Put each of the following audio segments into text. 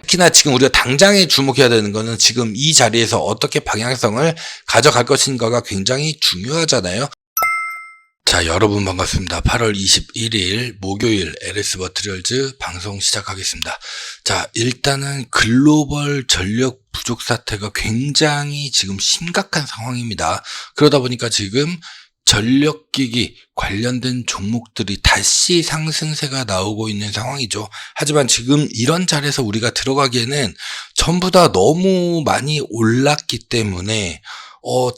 특히나 지금 우리가 당장에 주목해야 되는 거는 지금 이 자리에서 어떻게 방향성을 가져갈 것인가가 굉장히 중요하잖아요. 자, 여러분 반갑습니다. 8월 21일 목요일 LS 머티리얼즈 방송 시작하겠습니다. 자, 일단은 글로벌 전력 부족 사태가 굉장히 지금 심각한 상황입니다. 그러다 보니까 지금 전력기기 관련된 종목들이 다시 상승세가 나오고 있는 상황이죠. 하지만 지금 이런 자리에서 우리가 들어가기에는 전부 다 너무 많이 올랐기 때문에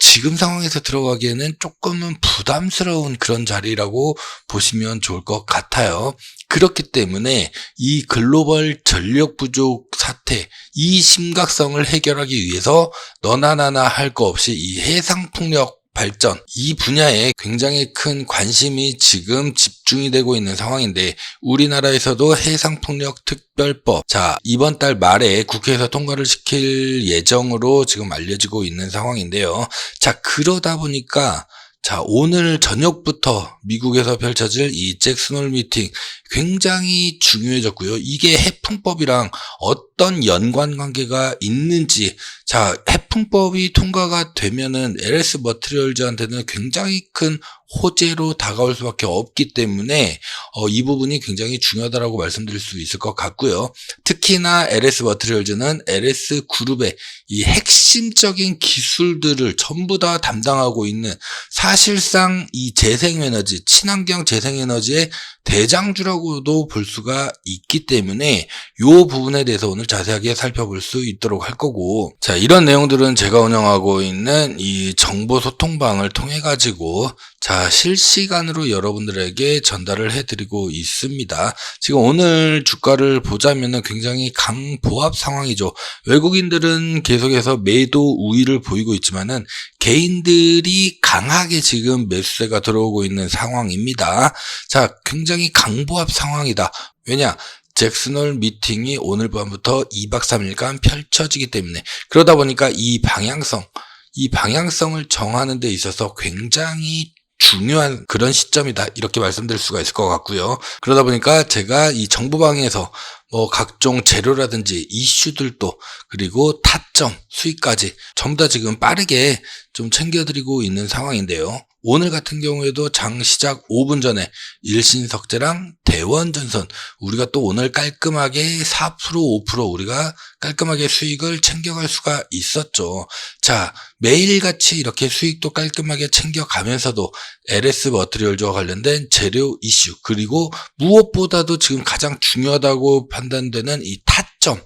지금 상황에서 들어가기에는 조금은 부담스러운 그런 자리라고 보시면 좋을 것 같아요. 그렇기 때문에 이 글로벌 전력 부족 사태, 이 심각성을 해결하기 위해서 너나 나나 할 거 없이 이 해상풍력 발전, 이 분야에 굉장히 큰 관심이 지금 집중이 되고 있는 상황인데, 우리나라에서도 해상풍력 특별법, 자, 이번 달 말에 국회에서 통과를 시킬 예정으로 지금 알려지고 있는 상황인데요. 자, 그러다 보니까 자, 오늘 저녁부터 미국에서 펼쳐질 이 잭슨홀 미팅 굉장히 중요해졌고요. 이게 해풍법이랑 어떤 연관관계가 있는지, 자, 해풍법이 통과가 되면은 LS 머티리얼즈한테는 굉장히 큰 호재로 다가올 수밖에 없기 때문에 이 부분이 굉장히 중요하다라고 말씀드릴 수 있을 것 같고요. 특히나 LS 머티리얼즈는 LS 그룹의 이 핵심적인 기술들을 전부 다 담당하고 있는, 사실상 이 재생에너지, 친환경 재생에너지의 대장주라고도 볼 수가 있기 때문에 이 부분에 대해서 오늘 자세하게 살펴볼 수 있도록 할 거고, 자, 이런 내용들은 제가 운영하고 있는 이 정보소통방을 통해 가지고 자, 실시간으로 여러분들에게 전달을 해드리고 있습니다. 지금 오늘 주가를 보자면은 굉장히 강보합 상황이죠. 외국인들은 계속해서 매도 우위를 보이고 있지만은 개인들이 강하게 지금 매수세가 들어오고 있는 상황입니다. 자, 굉장히 강보합 상황이다. 왜냐? 잭슨홀 미팅이 오늘 밤부터 2박 3일간 펼쳐지기 때문에, 그러다 보니까 이 방향성을 정하는 데 있어서 굉장히 중요한 그런 시점이다, 이렇게 말씀드릴 수가 있을 것 같고요. 그러다 보니까 제가 이 정보방에서 각종 재료라든지 이슈들도, 그리고 타점, 수익까지 전부 다 지금 빠르게 좀 챙겨드리고 있는 상황인데요. 오늘 같은 경우에도 장 시작 5분 전에 일신석재랑 대원전선, 우리가 또 오늘 깔끔하게 4%, 5% 우리가 깔끔하게 수익을 챙겨갈 수가 있었죠. 자, 매일같이 이렇게 수익도 깔끔하게 챙겨가면서도 LS 머티리얼즈와 관련된 재료 이슈, 그리고 무엇보다도 지금 가장 중요하다고 판단되는 이 타점,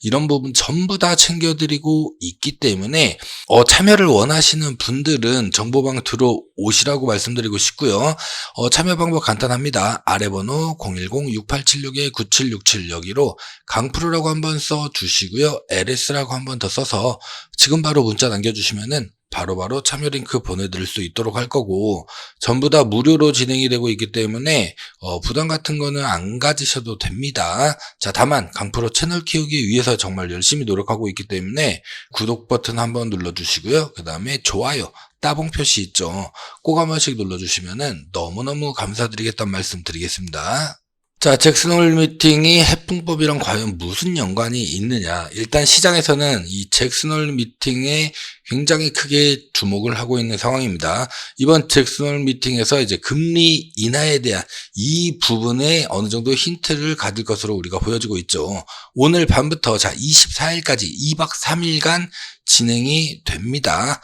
이런 부분 전부 다 챙겨드리고 있기 때문에 참여를 원하시는 분들은 정보방 들어오시라고 말씀드리고 싶고요. 참여 방법 간단합니다. 아래 번호 010-6876-9767 여기로 강프로라고 한번 써주시고요. LS라고 한번 더 써서 지금 바로 문자 남겨주시면은 바로바로 참여 링크 보내드릴 수 있도록 할 거고, 전부 다 무료로 진행이 되고 있기 때문에 부담 같은 거는 안 가지셔도 됩니다. 자, 다만 강프로 채널 키우기 위해서 정말 열심히 노력하고 있기 때문에 구독 버튼 한번 눌러주시고요. 그 다음에 좋아요, 따봉 표시 있죠, 꼭 한 번씩 눌러주시면은 너무너무 감사드리겠다는 말씀 드리겠습니다. 자, 잭슨홀 미팅이 해풍법이랑 과연 무슨 연관이 있느냐. 일단 시장에서는 이 잭슨홀 미팅에 굉장히 크게 주목을 하고 있는 상황입니다. 이번 잭슨홀 미팅에서 이제 금리 인하에 대한 이 부분에 어느 정도 힌트를 가질 것으로 우리가 보여지고 있죠. 오늘 밤부터 자 24일까지 2박 3일간 진행이 됩니다.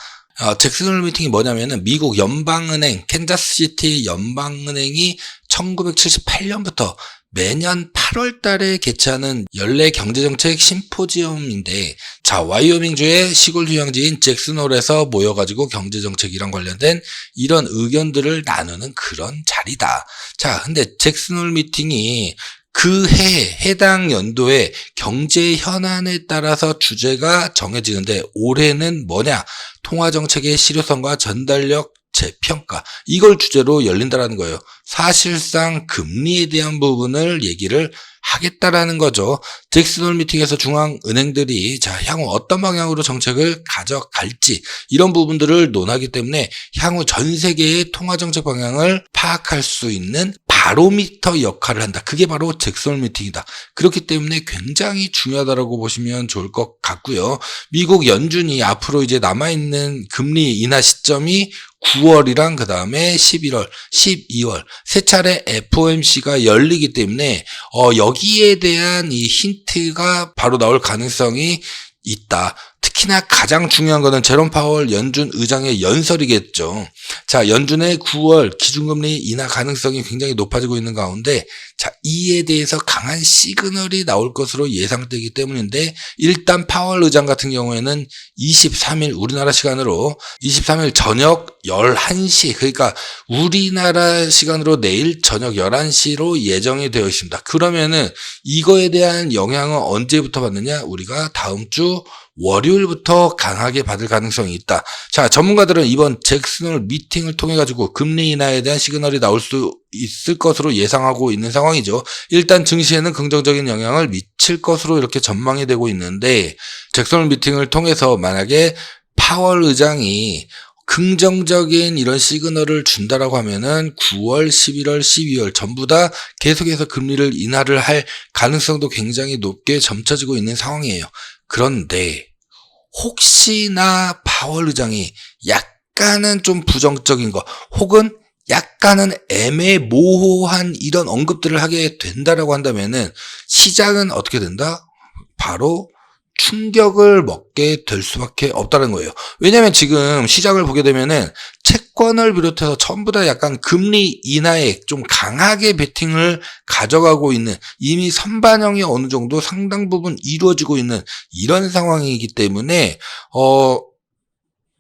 잭슨홀 미팅이 뭐냐면은 미국 연방은행, 캔자스시티 연방은행이 1978년부터 매년 8월 달에 개최하는 연례 경제정책 심포지엄인데, 자, 와이오밍주의 시골 휴양지인 잭슨홀에서 모여가지고 경제정책이랑 관련된 이런 의견들을 나누는 그런 자리다. 자, 근데 잭슨홀 미팅이 그 해당 연도의 경제 현안에 따라서 주제가 정해지는데, 올해는 뭐냐? 통화정책의 실효성과 전달력 재평가, 이걸 주제로 열린다라는 거예요. 사실상 금리에 대한 부분을 얘기를 하겠다라는 거죠. 잭슨홀 미팅에서 중앙은행들이 자 향후 어떤 방향으로 정책을 가져갈지, 이런 부분들을 논하기 때문에 향후 전 세계의 통화정책 방향을 파악할 수 있는 바로미터 역할을 한다. 그게 바로 잭슨 미팅이다. 그렇기 때문에 굉장히 중요하다고 보시면 좋을 것 같고요. 미국 연준이 앞으로 이제 남아있는 금리 인하 시점이 9월이랑 그 다음에 11월, 12월 세 차례 FOMC가 열리기 때문에 여기에 대한 이 힌트가 바로 나올 가능성이 있다. 특히나 가장 중요한 거는 제롬 파월 연준 의장의 연설이겠죠. 자, 연준의 9월 기준금리 인하 가능성이 굉장히 높아지고 있는 가운데, 자, 이에 대해서 강한 시그널이 나올 것으로 예상되기 때문인데, 일단 파월 의장 같은 경우에는 23일 우리나라 시간으로 23일 저녁 11시, 그러니까 우리나라 시간으로 내일 저녁 11시로 예정이 되어 있습니다. 그러면은 이거에 대한 영향은 언제부터 받느냐? 우리가 다음 주 월요일부터 강하게 받을 가능성이 있다. 자, 전문가들은 이번 잭슨 미팅을 통해 가지고 금리 인하에 대한 시그널이 나올 수 있을 것으로 예상하고 있는 상황이죠. 일단 증시에는 긍정적인 영향을 미칠 것으로 이렇게 전망이 되고 있는데, 잭슨 미팅을 통해서 만약에 파월 의장이 긍정적인 이런 시그널을 준다라고 하면은 9월, 11월, 12월 전부 다 계속해서 금리를 인하를 할 가능성도 굉장히 높게 점쳐지고 있는 상황이에요. 그런데 혹시나 파월 의장이 약간은 좀 부정적인 거 혹은 약간은 애매모호한 이런 언급들을 하게 된다라고 한다면은 시장은 어떻게 된다? 바로 충격을 먹게 될 수밖에 없다는 거예요. 왜냐하면 지금 시장을 보게 되면은 채권을 비롯해서 전부 다 약간 금리 인하에 좀 강하게 베팅을 가져가고 있는, 이미 선반영이 어느 정도 상당 부분 이루어지고 있는 이런 상황이기 때문에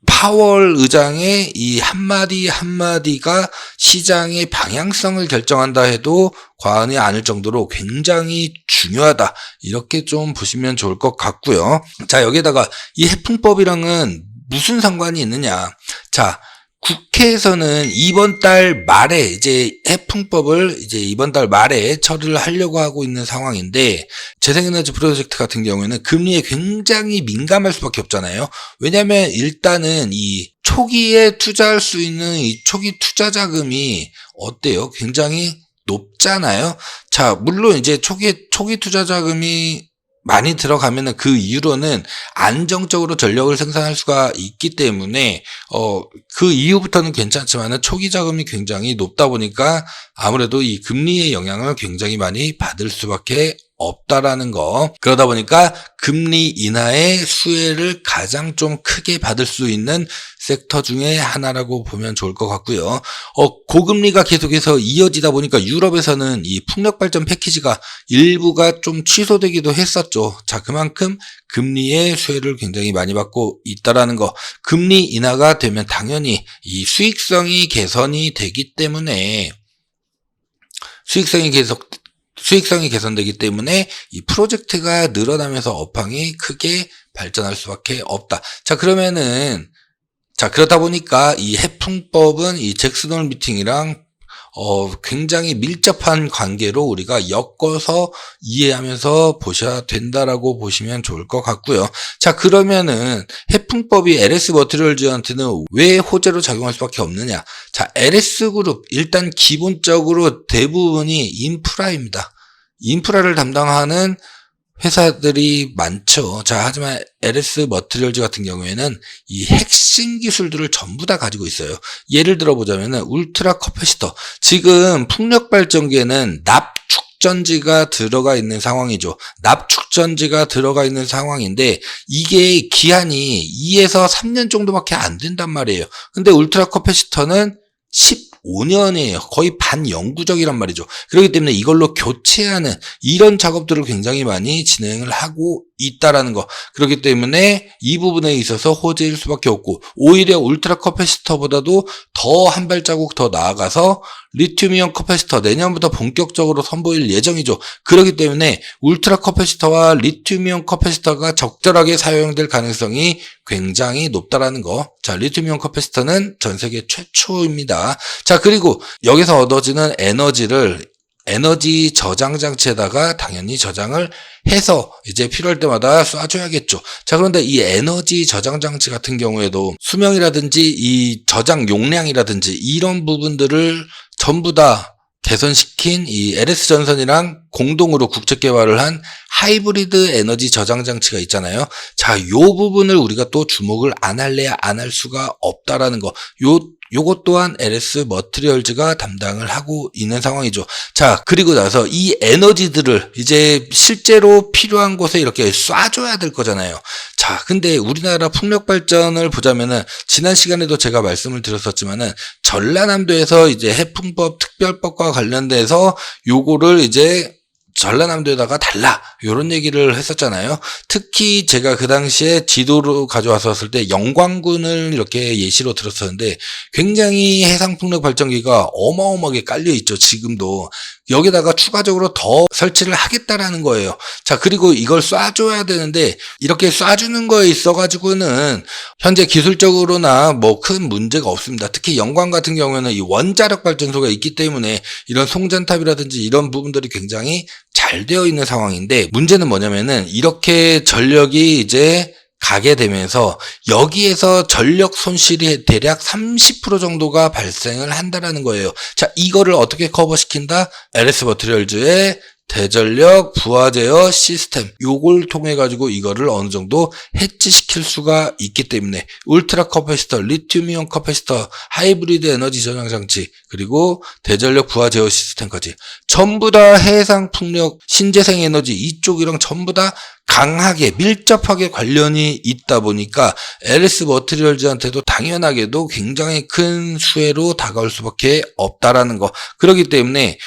파월 의장의 이 한마디 한마디가 시장의 방향성을 결정한다 해도 과언이 아닐 정도로 굉장히 중요하다. 이렇게 좀 보시면 좋을 것 같고요. 자, 여기에다가 이 해풍법이랑은 무슨 상관이 있느냐. 자, 국회에서는 이번 달 말에 이제 해풍법을 이제 이번 달 말에 처리를 하려고 하고 있는 상황인데, 재생에너지 프로젝트 같은 경우에는 금리에 굉장히 민감할 수밖에 없잖아요. 왜냐하면 일단은 이 초기에 투자할 수 있는 이 초기 투자 자금이 어때요? 굉장히 높잖아요. 자, 물론 이제 초기 투자 자금이 많이 들어가면은 그 이후로는 안정적으로 전력을 생산할 수가 있기 때문에 그 이후부터는 괜찮지만은 초기 자금이 굉장히 높다 보니까 아무래도 이 금리의 영향을 굉장히 많이 받을 수밖에 없다라는 거. 그러다 보니까 금리 인하의 수혜를 가장 좀 크게 받을 수 있는 섹터 중에 하나라고 보면 좋을 것 같고요. 고금리가 계속해서 이어지다 보니까 유럽에서는 이 풍력 발전 패키지가 일부가 좀 취소되기도 했었죠. 자, 그만큼 금리의 수혜를 굉장히 많이 받고 있다라는 거. 금리 인하가 되면 당연히 이 수익성이 개선이 되기 때문에 수익성이 개선되기 때문에 이 프로젝트가 늘어나면서 업황이 크게 발전할 수밖에 없다. 자, 그러다 보니까 이 해풍법은 이 잭슨 미팅이랑 굉장히 밀접한 관계로 우리가 엮어서 이해하면서 보셔야 된다라고 보시면 좋을 것 같고요. 자, 그러면은 해풍법이 LS 머티리얼즈한테는 왜 호재로 작용할 수밖에 없느냐? 자, LS 그룹 일단 기본적으로 대부분이 인프라입니다. 인프라를 담당하는 회사들이 많죠. 자, 하지만 LS 머티리얼즈 같은 경우에는 이 핵심 기술들을 전부 다 가지고 있어요. 예를 들어 보자면은 울트라 커패시터. 지금 풍력 발전기에는 납축전지가 들어가 있는 상황이죠. 납축전지가 들어가 있는 상황인데 이게 기한이 2에서 3년 정도밖에 안 된단 말이에요. 근데 울트라 커패시터는 15년이에요. 거의 반영구적이란 말이죠. 그렇기 때문에 이걸로 교체하는 이런 작업들을 굉장히 많이 진행을 하고 있다라는 거. 그렇기 때문에 이 부분에 있어서 호재일 수밖에 없고, 오히려 울트라 커패시터보다도 더 한 발자국 더 나아가서 리튬이온 커패시터 내년부터 본격적으로 선보일 예정이죠. 그렇기 때문에 울트라 커패시터와 리튬이온 커패시터가 적절하게 사용될 가능성이 굉장히 높다라는 거. 자, 리튬이온 커패시터는 전 세계 최초입니다. 자, 그리고 여기서 얻어지는 에너지 저장 장치에다가 당연히 저장을 해서 이제 필요할 때마다 쏴줘야겠죠. 자, 그런데 이 에너지 저장 장치 같은 경우에도 수명이라든지 이 저장 용량이라든지 이런 부분들을 전부 다 개선시킨 이 LS전선이랑 공동으로 국책 개발을 한 하이브리드 에너지 저장 장치가 있잖아요. 자, 요 부분을 우리가 또 주목을 안 할래야 안 할 수가 없다라는 거. 요것 또한 LS 머티리얼즈가 담당을 하고 있는 상황이죠. 자, 그리고 나서 이 에너지들을 이제 실제로 필요한 곳에 이렇게 쏴줘야 될 거잖아요. 자, 근데 우리나라 풍력 발전을 보자면은 지난 시간에도 제가 말씀을 드렸었지만은 전라남도에서 이제 해풍법 특별법과 관련돼서 요거를 이제 전라남도에다가 달라 요런 얘기를 했었잖아요. 특히 제가 그 당시에 지도로 가져왔었을 때 영광군을 이렇게 예시로 들었었는데 굉장히 해상풍력 발전기가 어마어마하게 깔려 있죠. 지금도 여기다가 추가적으로 더 설치를 하겠다라는 거예요. 자, 그리고 이걸 쏴줘야 되는데 이렇게 쏴주는 거에 있어가지고는 현재 기술적으로나 뭐 큰 문제가 없습니다. 특히 영광 같은 경우에는 이 원자력 발전소가 있기 때문에 이런 송전탑이라든지 이런 부분들이 굉장히 잘 되어 있는 상황인데, 문제는 뭐냐면은 이렇게 전력이 이제 가게 되면서 여기에서 전력 손실이 대략 30% 정도가 발생을 한다라는 거예요. 자, 이거를 어떻게 커버시킨다? LS 머티리얼즈의 대전력 부하 제어 시스템, 요걸 통해 가지고 이거를 어느 정도 해지시킬 수가 있기 때문에 울트라 커패시터, 리튬이온 커패시터, 하이브리드 에너지 저장 장치, 그리고 대전력 부하 제어 시스템까지 전부 다 해상 풍력, 신재생 에너지 이쪽이랑 전부 다 강하게 밀접하게 관련이 있다 보니까 LS 머티리얼즈한테도 당연하게도 굉장히 큰 수혜로 다가올 수밖에 없다라는 거. 그렇기 때문에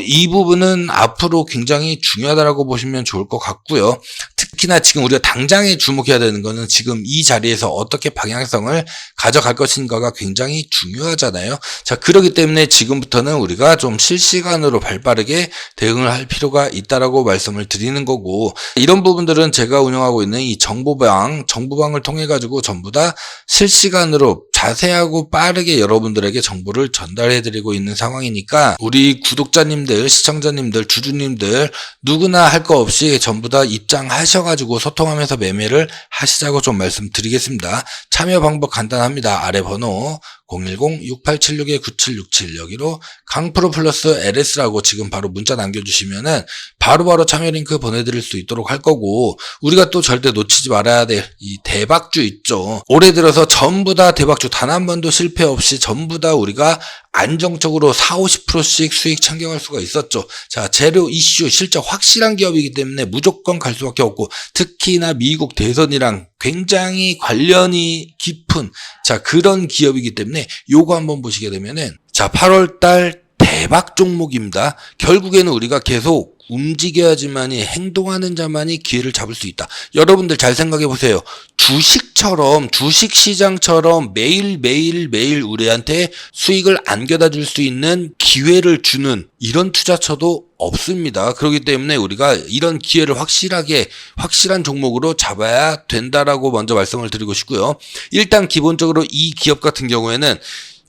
이 부분은 앞으로 굉장히 중요하다라고 보시면 좋을 것 같고요. 특히나 지금 우리가 당장에 주목해야 되는 거는 지금 이 자리에서 어떻게 방향성을 가져갈 것인가가 굉장히 중요하잖아요. 자, 그렇기 때문에 지금부터는 우리가 좀 실시간으로 발빠르게 대응을 할 필요가 있다라고 말씀을 드리는 거고, 이런 부분들은 제가 운영하고 있는 이 정보방을 통해 가지고 전부 다 실시간으로 자세하고 빠르게 여러분들에게 정보를 전달해 드리고 있는 상황이니까 우리 구독자님들, 시청자님들, 주주님들 누구나 할 거 없이 전부 다 입장하셔가지고 소통하면서 매매를 하시자고 좀 말씀드리겠습니다. 참여 방법 간단합니다. 아래 번호 010-6876-9767 여기로 강프로 플러스 LS라고 지금 바로 문자 남겨주시면은 바로바로 참여 링크 보내드릴 수 있도록 할 거고, 우리가 또 절대 놓치지 말아야 될 이 대박주 있죠. 올해 들어서 전부 다 대박주 단 한 번도 실패 없이 전부 다 우리가 안정적으로 40-50%씩 수익 챙겨갈 수가 있었죠. 자, 재료 이슈 실적 확실한 기업이기 때문에 무조건 갈 수밖에 없고, 특히나 미국 대선이랑 굉장히 관련이 깊은 그런 기업이기 때문에 요거 한번 보시게 되면은 8월달 대박 종목입니다. 결국에는 우리가 계속 움직여야지만이, 행동하는 자만이 기회를 잡을 수 있다. 여러분들 잘 생각해 보세요. 주식시장처럼 매일 우리한테 수익을 안겨다 줄 수 있는 기회를 주는 이런 투자처도 없습니다. 그렇기 때문에 우리가 이런 기회를 확실한 종목으로 잡아야 된다라고 먼저 말씀을 드리고 싶고요. 일단 기본적으로 이 기업 같은 경우에는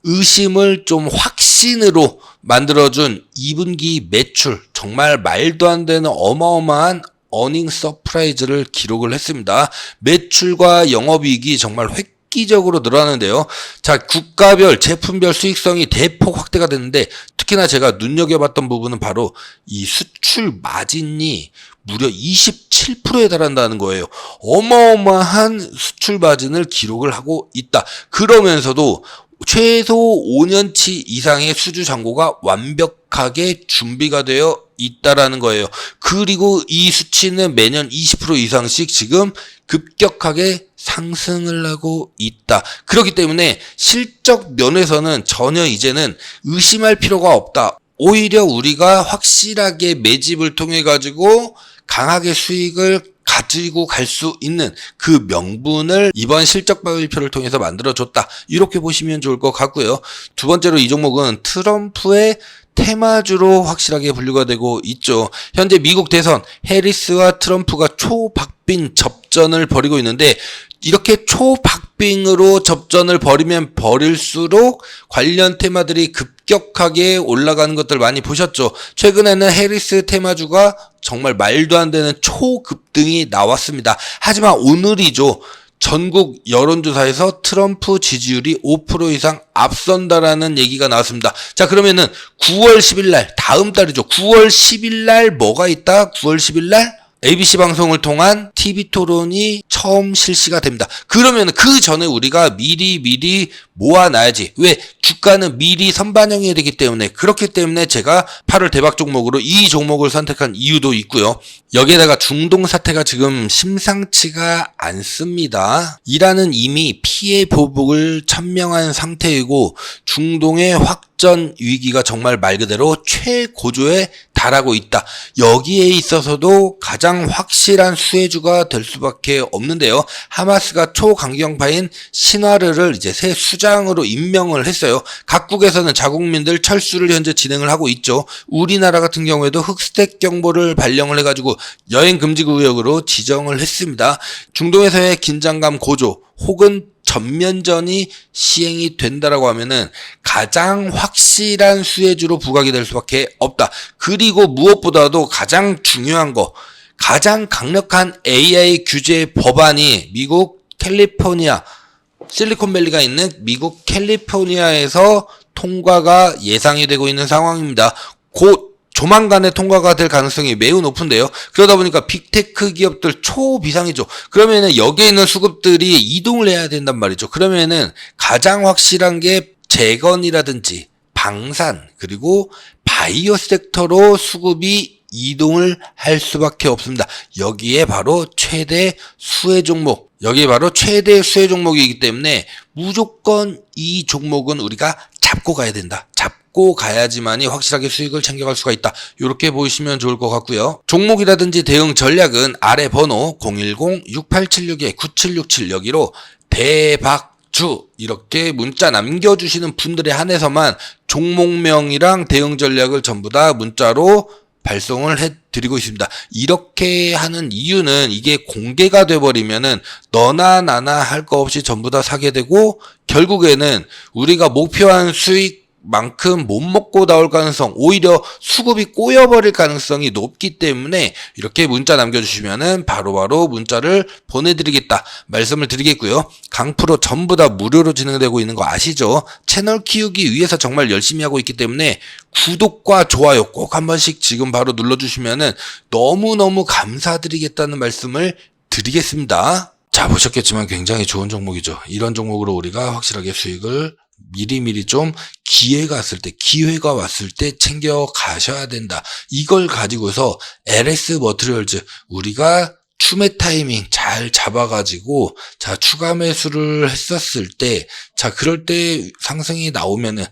의심을 좀 확신으로 만들어준 2분기 매출, 정말 말도 안 되는 어마어마한 어닝 서프라이즈를 기록을 했습니다. 매출과 영업이익이 정말 획기적으로 늘어나는데요. 자, 국가별, 제품별 수익성이 대폭 확대가 됐는데, 특히나 제가 눈여겨봤던 부분은 바로 이 수출 마진이 무려 27%에 달한다는 거예요. 어마어마한 수출 마진을 기록을 하고 있다. 그러면서도 최소 5년치 이상의 수주 잔고가 완벽하게 준비가 되어 있다라는 거예요. 그리고 이 수치는 매년 20% 이상씩 지금 급격하게 상승을 하고 있다. 그렇기 때문에 실적 면에서는 전혀 이제는 의심할 필요가 없다. 오히려 우리가 확실하게 매집을 통해 가지고 강하게 수익을 가지고 갈 수 있는 그 명분을 이번 실적 발표를 통해서 만들어줬다. 이렇게 보시면 좋을 것 같고요. 두 번째로 이 종목은 트럼프의 테마주로 확실하게 분류가 되고 있죠. 현재 미국 대선 해리스와 트럼프가 초박빙 접전을 벌이고 있는데, 이렇게 초박빙으로 접전을 벌이면 벌일수록 관련 테마들이 급격하게 올라가는 것들 많이 보셨죠. 최근에는 해리스 테마주가 정말 말도 안 되는 초급등이 나왔습니다. 하지만 오늘이죠. 전국 여론조사에서 트럼프 지지율이 5% 이상 앞선다라는 얘기가 나왔습니다. 자, 그러면은 9월 10일 날, 다음 달이죠. 9월 10일 날 뭐가 있다? 9월 10일 날 ABC 방송을 통한 TV 토론이 처음 실시가 됩니다. 그러면 그 전에 우리가 미리 모아놔야지. 왜? 주가는 미리 선반영해야 되기 때문에. 그렇기 때문에 제가 8월 대박 종목으로 이 종목을 선택한 이유도 있고요. 여기에다가 중동 사태가 지금 심상치가 않습니다. 이란은 이미 피해 보복을 천명한 상태이고 중동의 확전 위기가 정말 말 그대로 최고조에 달하고 있다. 여기에 있어서도 가장 확실한 수혜주가 될 수밖에 없는데요. 하마스가 초강경파인 신와르를 이제 새 수장으로 임명을 했어요. 각국에서는 자국민들 철수를 현재 진행을 하고 있죠. 우리나라 같은 경우에도 흑스택 경보를 발령을 해가지고 여행 금지 구역으로 지정을 했습니다. 중동에서의 긴장감 고조 혹은 전면전이 시행이 된다라고 하면은 가장 확실한 수혜주로 부각이 될 수밖에 없다. 그리고 무엇보다도 가장 중요한 거, 가장 강력한 AI 규제 법안이 미국 캘리포니아, 실리콘밸리가 있는 미국 캘리포니아에서 통과가 예상이 되고 있는 상황입니다. 곧 조만간에 통과가 될 가능성이 매우 높은데요. 그러다 보니까 빅테크 기업들 초비상이죠. 그러면은 여기에 있는 수급들이 이동을 해야 된단 말이죠. 그러면은 가장 확실한 게 재건이라든지 방산 그리고 바이오 섹터로 수급이 이동을 할 수밖에 없습니다. 여기에 바로 최대 수혜 종목, 여기에 바로 최대 수혜 종목이기 때문에 무조건 이 종목은 우리가 잡고 가야 된다. 잡고 가야지만이 확실하게 수익을 챙겨갈 수가 있다. 이렇게 보시면 좋을 것 같고요. 종목이라든지 대응 전략은 아래 번호 010-6876-9767 여기로 대박주 이렇게 문자 남겨주시는 분들에 한해서만 종목명이랑 대응 전략을 전부 다 문자로 발송을 해드리고 있습니다. 이렇게 하는 이유는 이게 공개가 돼버리면은 너나 나나 할 거 없이 전부 다 사게 되고 결국에는 우리가 목표한 수익만큼 못 먹고 나올 가능성, 오히려 수급이 꼬여버릴 가능성이 높기 때문에 이렇게 문자 남겨주시면은 바로바로 문자를 보내드리겠다 말씀을 드리겠고요. 강프로 전부 다 무료로 진행되고 있는 거 아시죠? 채널 키우기 위해서 정말 열심히 하고 있기 때문에 구독과 좋아요 꼭 한 번씩 지금 바로 눌러주시면은 너무너무 감사드리겠다는 말씀을 드리겠습니다. 자, 보셨겠지만 굉장히 좋은 종목이죠. 이런 종목으로 우리가 확실하게 수익을 미리미리 좀 기회가 왔을 때 챙겨 가셔야 된다. 이걸 가지고서 LS 머티리얼즈 우리가 추매 타이밍 잘 잡아가지고 자 추가 매수를 했었을 때 자 그럴 때 상승이 나오면은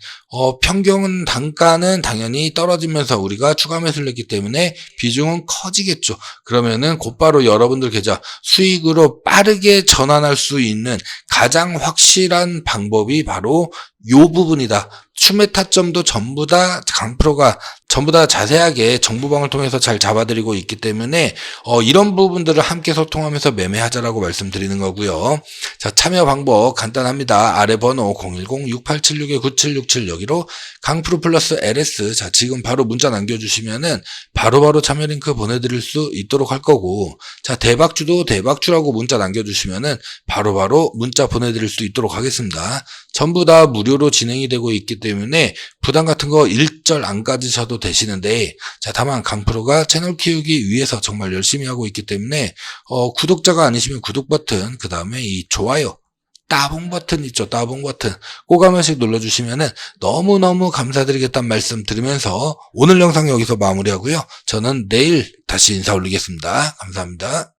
평균 단가는 당연히 떨어지면서 우리가 추가 매수를 했기 때문에 비중은 커지겠죠. 그러면은 곧바로 여러분들 계좌 수익으로 빠르게 전환할 수 있는 가장 확실한 방법이 바로 요 부분이다. 추매 타점도 전부 다 강프로가 전부 다 자세하게 정보방을 통해서 잘 잡아드리고 있기 때문에 이런 부분들을 함께 소통하면서 매매하자라고 말씀드리는 거고요. 자, 참여 방법 간단합니다. 아래 번호 010-6876-9767 여기로 강프로 플러스 LS 자 지금 바로 문자 남겨주시면은 바로바로 참여 링크 보내드릴 수 있도록 할 거고 자 대박주도 대박주라고 문자 남겨주시면은 바로바로 문자 보내드릴 수 있도록 하겠습니다. 전부 다 무료로 진행이 되고 있기 때문에 부담 같은 거 일절 안 가지셔도 되시는데 자 다만 강프로가 채널 키우기 위해서 정말 열심히 하고 있기 때문에 구독자가 아니시면 구독 버튼 그 다음에 이 좋아요 따봉 버튼 있죠. 따봉 버튼 꼭 한 번씩 눌러주시면은 너무너무 감사드리겠다는 말씀 드리면서 오늘 영상 여기서 마무리하고요. 저는 내일 다시 인사 올리겠습니다. 감사합니다.